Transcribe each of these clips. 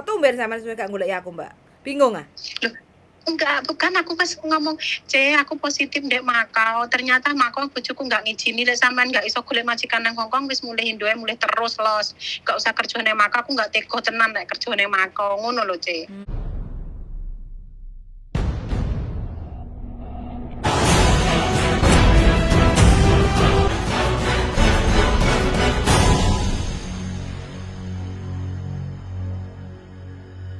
Kok tumben sampean gak golek aku, Mbak? Bingung ah? Loh, enggak, bukan aku pas ngomong, aku positif ndek Makau. Ternyata Makau bojoku enggak ngijini lek sampean enggak iso golek majikan nang Hongkong wis mulih Indoe mulih terus los. Enggak usah kerja nang Makau, aku enggak tega tenan nek kerja nang Makau. Ngono lho, Ce.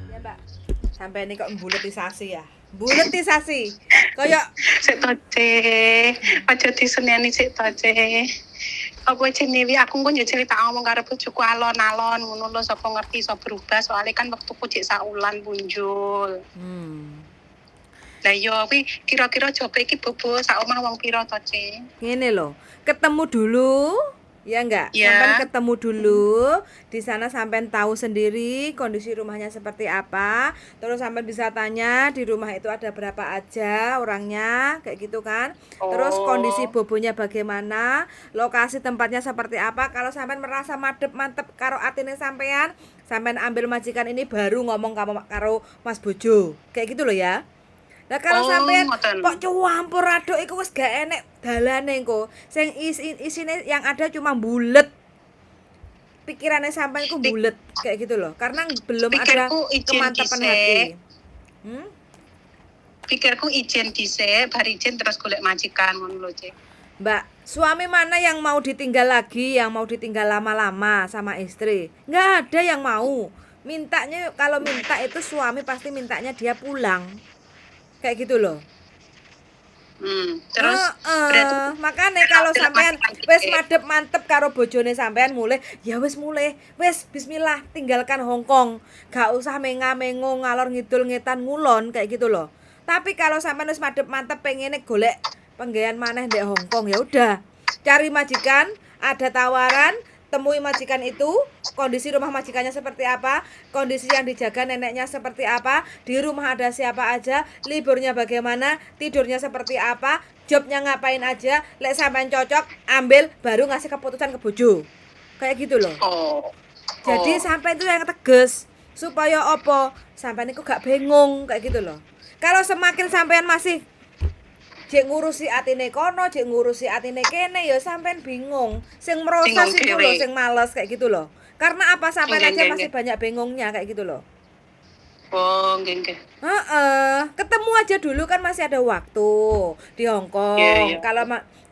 Ya, Mbak. Sampai ini kok buletisasi ya. Buletisasi. Kayak Sik to, Ce. Aja diseneni sik to, Ce. Apa jenenge aku kok yo cerita ngomong karo bojoku alon-alon ngono lho, sapa ngerti iso berubah soalnya kan waktuku jek saulan punjul. Lah yo kuwi kira-kira jope iki bobo sak omah wong pira to, Ce? Ngene loh, ketemu dulu, ya enggak? Ya. Sampean ketemu dulu, di sana sampean tahu sendiri kondisi rumahnya seperti apa. Terus sampean bisa tanya di rumah itu ada berapa aja orangnya, kayak gitu kan. Terus kondisi bobonya bagaimana, lokasi tempatnya seperti apa. Kalau sampean merasa mantep karo atine sampean ambil majikan ini baru ngomong karo Mas Bojo. Kayak gitu loh ya. Lah kalau sampean kok campur aduk iku wis gak enek dalane engko. Sing isine yang ada cuma bulet. Pikirannya sampean iku bulet kayak gitu loh. Karena belum ada kemantapan hati. Pikirku ijen dhisik, bar ijen terus golek majikan ngono lho, Cek. Mbak, suami mana yang mau ditinggal lagi, yang mau ditinggal lama-lama sama istri? Nggak ada yang mau. Mintanya kalau minta itu suami pasti mintanya dia pulang. Kayak gitu loh. Terus berarti makanya kalau sampean wis mantep karo bojone sampean mulai, ya wis mulai, wis bismillah tinggalkan Hongkong. Gak usah menga-mengo ngalor ngidul ngetan ngulon kayak gitu loh. Tapi kalau sampean wis mantep pengene golek penggawean maneh ndek Hongkong, ya udah. Cari majikan, ada tawaran, temui majikan itu, kondisi rumah majikannya seperti apa, kondisi yang dijaga neneknya seperti apa, di rumah ada siapa aja, liburnya bagaimana, tidurnya seperti apa, jobnya ngapain aja, lek sampean cocok, ambil, baru ngasih keputusan ke bojo. Kayak gitu loh. Jadi sampean itu yang tegas, supaya opo, sampean itu gak bingung, kayak gitu loh. Kalau semakin sampean masih jek ngurusi atine kono, jek ngurusi atine kene ya sampean bingung. Sing merosot itu loh, sing males kayak gitu loh. Karena apa sampean aja masih banyak bingungnya kayak gitu loh. Oh, nggih. Ketemu aja dulu kan masih ada waktu di Hongkong. Yeah.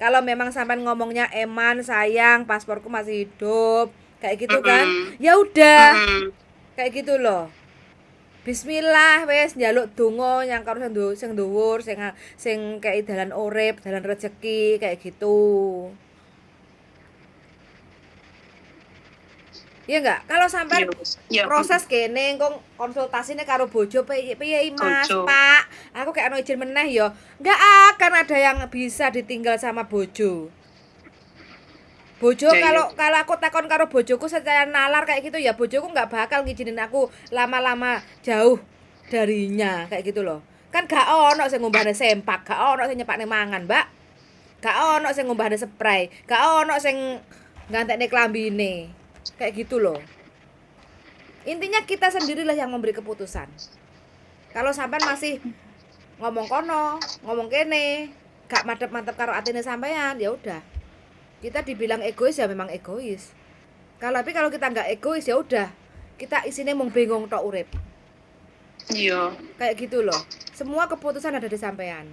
Kalau memang sampean ngomongnya eman, sayang, pasporku masih hidup, kayak gitu kan. Ya udah. Kayak gitu loh. Bismillah wes njaluk donga yang karo sing dhuwur sing kei dalan urip, dalan rezeki kayak gitu. Iya enggak? Kalau sampai proses kene engko konsultasine karo bojo piye Mas, Pak. Aku kayak ono izin meneh ya. Enggak akan ada yang bisa ditinggal sama bojo. Bojo kalau aku takon karo bojoku secara nalar kayak gitu ya bojoku nggak bakal ngizinin aku lama-lama jauh darinya kayak gitu loh. Kan gak ono sing ngombahne sempak, gak ono sing nyepakne mangan, Mbak. Gak ono sing ngombahne spray, gak ono sing ngantekne klambine. Kayak gitu loh. Intinya kita sendirilah yang memberi keputusan. Kalau sampean masih ngomong kono, ngomong kene, gak mantep karo atine sampean, ya udah. Kita dibilang egois ya memang egois. Tapi kalau kita nggak egois ya udah. Kita isinya mau bingung tok urip. Iya. Kayak gitu loh. Semua keputusan ada di sampean.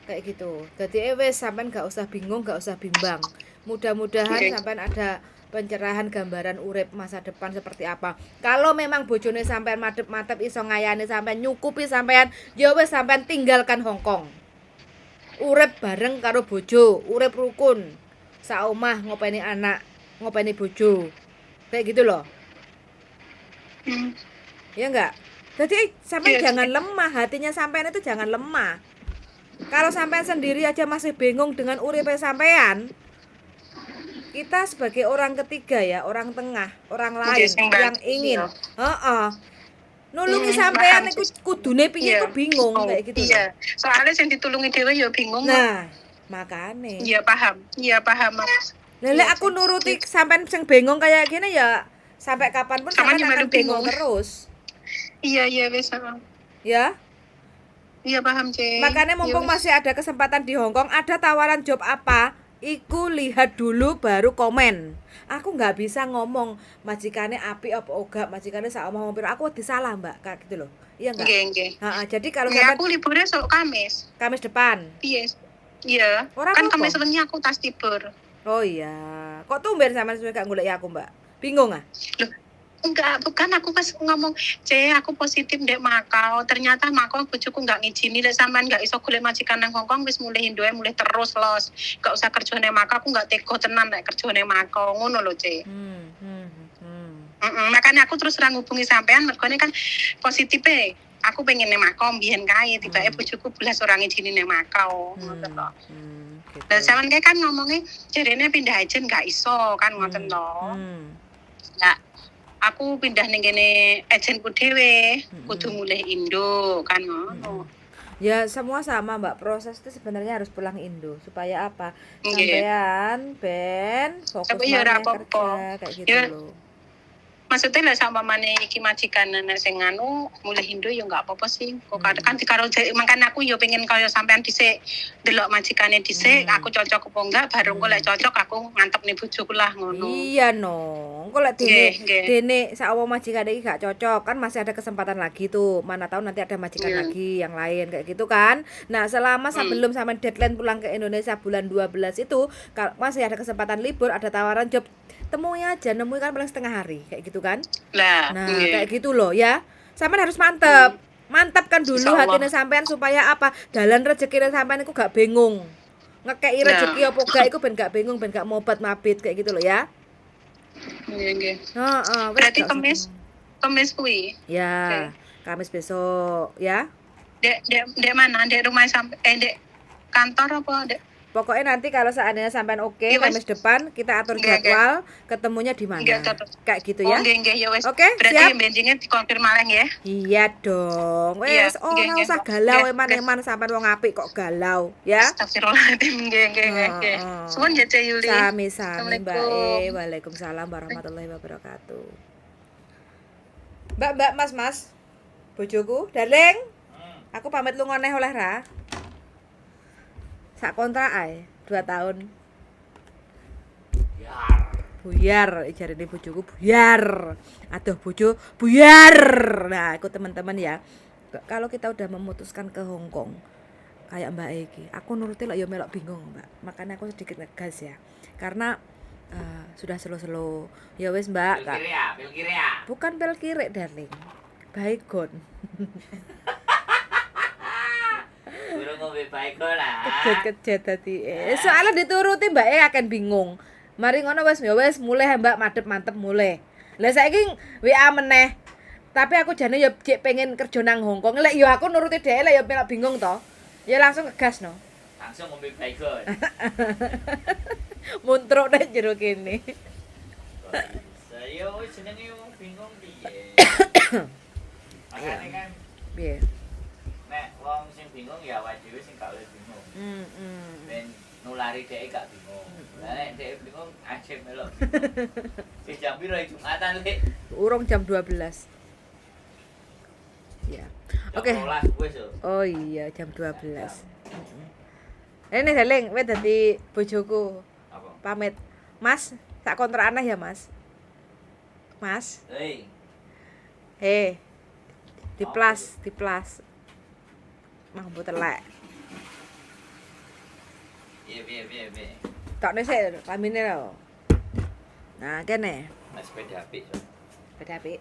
Kayak gitu. Jadi wes sampean nggak usah bingung, nggak usah bimbang. Mudah-mudahan sampean ada pencerahan gambaran urip masa depan seperti apa. Kalau memang bojone sampean madep-madep iso ngayane sampean nyukupi sampean, ya wes sampean tinggalkan Hongkong. Urip bareng karo bojo, urip rukun. Saomah ngopeni anak, ngopeni bojo. Kayak gitu loh. Ya enggak? Jadi sampean jangan lemah, hatinya sampean itu jangan lemah. Kalau sampean sendiri aja masih bingung dengan uripe sampean, kita sebagai orang ketiga ya, orang tengah, orang lain yang ingin nulungi sampean iku kudune piye kok bingung kayak gitu. Iya. Soalnya sing ditulungi dhewe ya bingung. Nah, makane. Iya paham Mas. Lele aku nuruti sampean sing bingung kayak gini ya sampai kapanpun sampean akan bingung terus. Iya wis. Ya. Iya paham, Cek. Makanya Iya mumpung wis. masih ada kesempatan di Hong Kong, ada tawaran job apa? Iku lihat dulu baru komen. Aku nggak bisa ngomong majikannya api apa oga, majikannya sak omong piro. Aku disalah, Mbak, kayak gitu loh. Iya nggak? Nggih. Jadi kalau Nggih, sampai aku liburnya sok Kamis. Kamis depan. Iya. Iya. Ora Kan apa-apa. Kamis wengi aku tas libur. Oh iya. Kok tumben sampean suwe gak golek aku, Mbak? Bingung ah? Loh, enggak, bukan aku pas ngomong, aku positif ndek Makau. Ternyata Makau bojoku enggak ngizini lek sampean enggak iso golek majikan nang Hongkong wis mulai Indoe mulai terus los. Enggak usah kerja nang Makau, aku enggak tega tenan nek kerja nang Makau. Ngono lho, Ce. Makanya aku terus ora ngubungi sampean mergone kan positifnya aku pengen nang Makau mbiyen kae, tibake bojoku belas ora ngizini nang Makau. Ngoten to. Gitu. Dan sampean kae kan ngomongnya jarene pindah aja enggak iso kan ngoten to. Nah, aku pindah ning kene agenku dhewe, kudu mulih Indo kan ngono. Ya semua sama, Mbak. Proses itu sebenarnya harus pulang Indo supaya apa? Nggih. Sampean ben fokus Tapi ya ora maneh kerja apa-apa. kayak gitu Ya, loh. maksudnya lah sama mana iki majikan sing anu mulih Indo ya enggak apa-apa sih. Kok kan karo makan aku ya pengen kaya sampean dhisik delok majikane dhisik, aku cocok apa enggak, baru engko lek cocok aku ngantep nih bojoku lah ngono. Iya no. Kok lek dene sawo majikan iki gak cocok kan masih ada kesempatan lagi tuh. Mana tahu nanti ada majikan lagi yang lain kayak gitu kan. Nah, selama sebelum sampean deadline pulang ke Indonesia bulan 12 itu masih ada kesempatan libur, ada tawaran job, temui aja, nemui kan paling setengah hari kayak gitu kan. Nah, kayak gitu loh ya. Sampean harus mantep. Mantapkan dulu hatine sampean supaya apa? Dalan rezekine sampean iku gak bingung. Ngekeki rezeki apa gak iku ben gak bingung, ben gak mobat mabit kayak gitu loh ya. Nggih. Heeh, Berarti Kamis kuwi. Ya, Kamis besok ya. Dek mana? Dek rumah sampai dek kantor apa dek? Pokoknya nanti kalau seandainya sampean oke, Ya, Kamis depan kita atur jadwal ketemunya di mana. Kayak gitu ya. Nggih ya wis. Oke, berarti siap. benjingnya dikonfirmasi ya. Iya dong. Wes ora usah galau eman-eman sampean wong apik kok galau ya. Astagfirullahaladzim. Nggih. Suwun ya Cek Yuli. Sami-sami Mbak. Waalaikumsalam warahmatullahi wabarakatuh. Mbak, Mas. Bojoku, darling. Aku pamit lunga neh oleh ra. Sak kontrak ae 2 tahun. Buyar, jarine bojoku buyar. Aduh bojo buyar. Nah, aku teman-teman ya. Kalau kita udah memutuskan ke Hong Kong kayak Mbak Eki, aku nuruti lah ya melok bingung, Mbak. Makanya aku sedikit ngegas ya. Karena sudah slow-slow. Ya wis, Mbak. Pil kiri ya. Bukan pil kiri, darling. Baygon. Burung ngombe baygon lah. Kejet tadi. Soalnya dituruti Mbak akan bingung. Mari ngono wis mulai Mbak madhep mantep mulai. Lah saiki WA meneh. Tapi aku jane ya cek pengen kerja nang Hong Kong. Lek ya aku nuruti dhek lek ya melok bingung to. Ya langsung ngegas no. Langsung ngombe baygon. Muntruk nek jero kene. Saya wis jenenge wong bingung piye. Makane kan Piye? nek wong sing bingung ya awake dhewe sing gak oleh bingung. Ben nulari dhek gak bingung. Lah nek dhek bingung aja melok. Sing jam piro Jumatan Lek? Urung jam 12. Ya. Oke. Oh iya jam 12. Ini darling, wis dadi bojoku. Apa? Pamit. Mas, tak kontrak aneh ya, Mas. Mas. Hei. Di plus. Mampu telek. Piye. Tokne sik lamine lho. Nah, kene. Mas sepeda apik. Beda apik.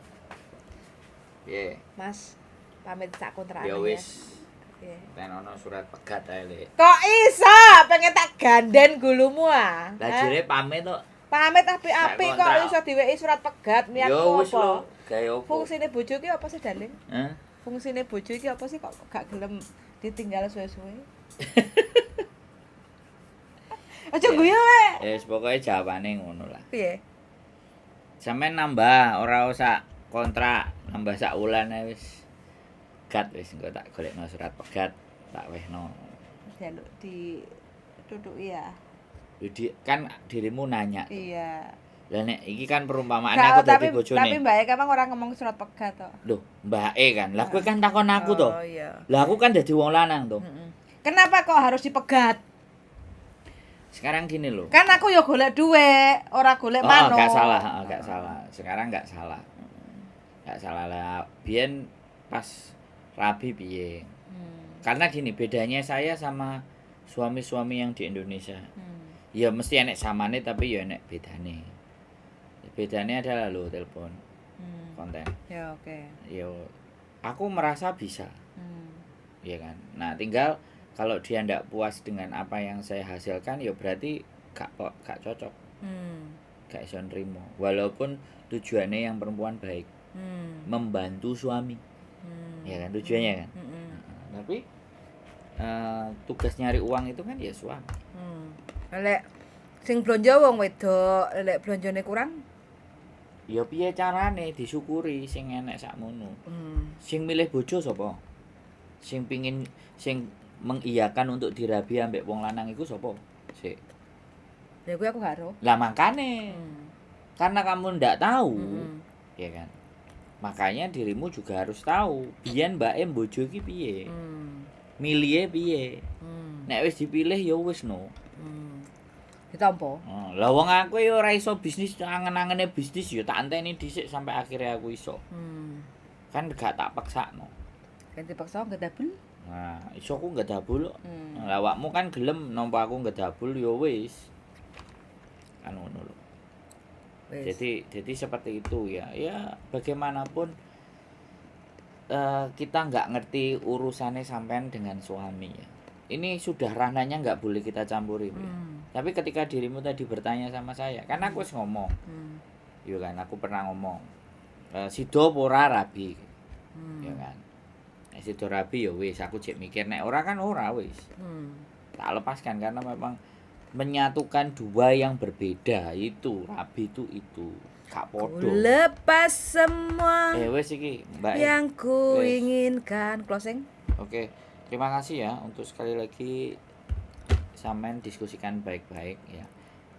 Piye? Mas, pamit sak kontrak Ya aneh. wis. Piye? Ten ono surat pegat ae, Lek. Kok iso pengen tak ganden gulumu ah? Lah jere pamit kok. Pamit apik-apik kok iso diweki surat pegat niatku Yo wis apa? lho, gawe opo? Fungsine bojo ki apa sih, darling? Hah? Fungsine bojo iki apa sih kok gak gelem ditinggal suwe-suwe? Aja guyu wae. Ya wis pokoke jawabannya ngono lah. Piye? Sampeyan nambah ora usah kontrak, nambah sak wulan ae wis. Gat wis engko tak golekno surat pegat, tak wehno. Jaluk di tutuki ya. Jadi kan dirimu nanya. Iya. Lah nek iki kan perumpamaane Gak, aku tapi dadi bojone. Mbak Eka emang orang ngomong surat pegat to. Loh, mbake kan. Lah kowe kan takon aku to. Oh iya. Lah aku kan dadi wong lanang to. Kenapa kok harus dipegat? Sekarang gini loh. Kan aku ya golek duit, ora golek Oh, manuk. enggak salah, enggak salah. Sekarang enggak salah. Enggak salah lah. Biyen pas rabi piye. Karena gini, bedanya saya sama suami-suami yang di Indonesia. Ya mesti enek samane tapi ya enek bedane. Bedanya adalah lo telepon konten. Ya oke. Ya aku merasa bisa. Ya kan. Nah, tinggal kalau dia ndak puas dengan apa yang saya hasilkan ya berarti gak cocok. Gak iso nrimo. Walaupun tujuannya yang perempuan baik. Membantu suami. Ya kan tujuannya kan. Tapi tugas nyari uang itu kan ya suami. Lek sing blonjo wong wedok, lek blonjone kurang? Ya piye carane disyukuri sing enek sakmono. Sing milih bojo sapa? Sing mengiyakan untuk dirabi ambek wong lanang iku sapa? Sik. Ya kuwi aku gak ero. Lah makane. Karena kamu ndak tahu, ya kan. Makanya dirimu juga harus tahu, biyen mbake bojo iki piye. Milihe piye. Nek wis dipilih ya wis no. Ditampa. Lah wong aku ya ora iso bisnis angen-angene bisnis ya tak anteni dhisik sampai akhirnya aku iso. Kan gak tak paksakno. Kan dipaksa ngedabel. Nah, iso aku ngedabul. Lah awakmu kan gelem nampa aku ngedabul ya wis. Kan ngono lho. Jadi seperti itu ya. Ya bagaimanapun kita nggak ngerti urusannya sampean dengan suami ya. Ini sudah ranahnya nggak boleh kita campuri. Tapi ketika dirimu tadi bertanya sama saya, kan aku wis ngomong. Iya kan, aku pernah ngomong. Sido ora rabi. Ya kan. Nek sido rabi ya wis aku cek mikir nek ora kan ora wis. Tak lepaskan karena memang menyatukan dua yang berbeda itu rabi itu gak podo. Lepas semua Wes iki Mbak. yang ku Wes. inginkan. Closing. Oke, terima kasih ya untuk sekali lagi sampean diskusikan baik-baik ya.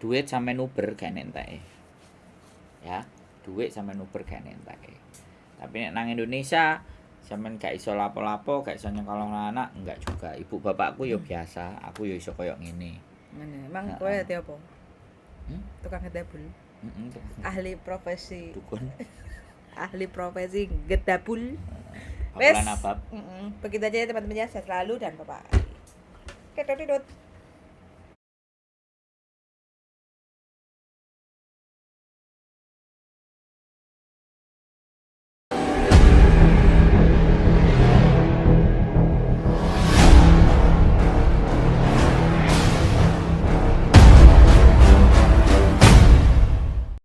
Duit sampean Uber gak enteke. Ya, duit sampean Uber gak enteke. Tapi nek nang Indonesia sampean gak iso lapo-lapo, gak iso nyekolo anak, enggak juga. Ibu bapakku ya biasa, aku ya iso koyo ngene. Ngene, emang kowe dadi apa? Tukang ngedabul. Ahli profesi. Dukun. Ahli profesi ngedabul. Apalan abab. Begitu aja ya teman-teman ya, sehat selalu dan bye-bye. Oke,